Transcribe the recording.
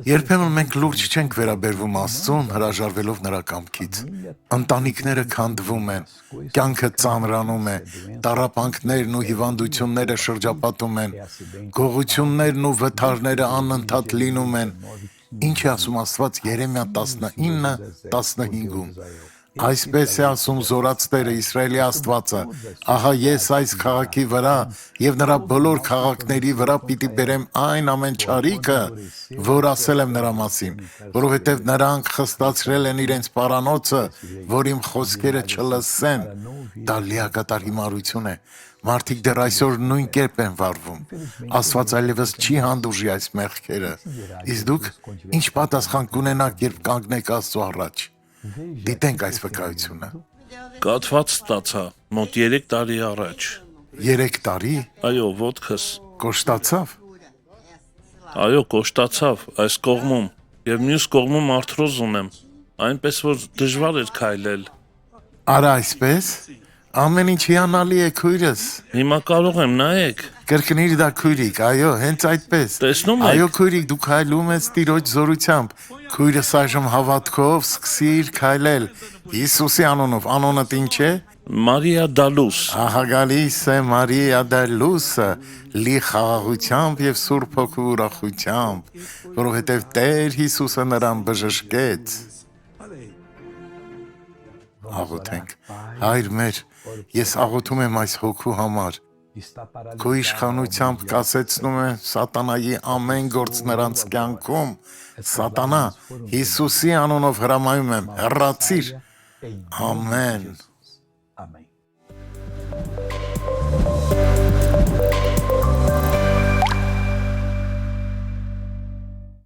Երբեմն մենք լուրջ չենք վերաբերվում Աստծուն, հրաժարվելով նրա կամքից։ Ընտանիքները քանդվում են, կյանքը ծանրանում է, տառապանքներն ու հիվանդությունները շրջապատում են, գողություններն ու վթարները անընդհատ լինում են։ Ինչ է ասում Աստված Երեմիա 19:15-ում։ Այսպես է ասում Զորաց Տերը, Իսրայելի Աստվածը. ահա ես այս քաղաքի վրա եւ նրա բոլոր քաղաքների վրա պիտի բերեմ այն ամեն չարիքը, որ ասել եմ նրա մասին, որովհետեւ նրանք խստացրել են իրենց պարանոցը, որ իմ խոսքերը չլսեն։ Դա լիակատար հիմարություն է։ Մարդիկ դեռ այսօր նույն կերպ են վարվում։ Աստված այլևս չի հանդուրժի այս մեղքերը։ Իսկ դուք ինչ պատասխան կունենաք, երբ կանգնեք Աստծո առաջ։ Դիտենք այս վկայությունը։ Կաթված ստացա մոտ 3 տարի առաջ։ 3 տարի Այո, ոտքս։ կոշտացավ։ Այո, կոշտացավ այս կողմում եւ մյուս կողմում արթրոզ ունեմ։ Այնպես որ դժվար էր քայլել։ Արա այսպես։ Ամեն ինչ հիանալի է քույրս։ Հիմա կարող եմ, նայեք։ Կրկնիր դա քույրիկ, այո, հենց այդպես։ Տեսնում եք։ Այո քույրիկ, դու քայլում ես Տիրոջ զորությամբ։ Քույրս այժմ հավատքով սկսիր քայլել։ Հիսուսի անունով, անունդ ինչ է։ Մարիա Դալուս։ Ահա գալիս է Մարիա Դալուսը, լի խաղաղությամբ եւ Սուրբ Հոգու ուրախությամբ, որովհետեւ Տեր Հիսուսը նրան բժշկեց։ Աղոթենք։ Հայր մեր, ես աղոթում եմ այս հոգու համար։ Քո իշխանությամբ կասեցնում է սատանայի ամեն գործ նրանց կյանքում։ Սատանա, Հիսուսի անունով հրամայում եմ, հեռացիր։ Ամեն։ Amém.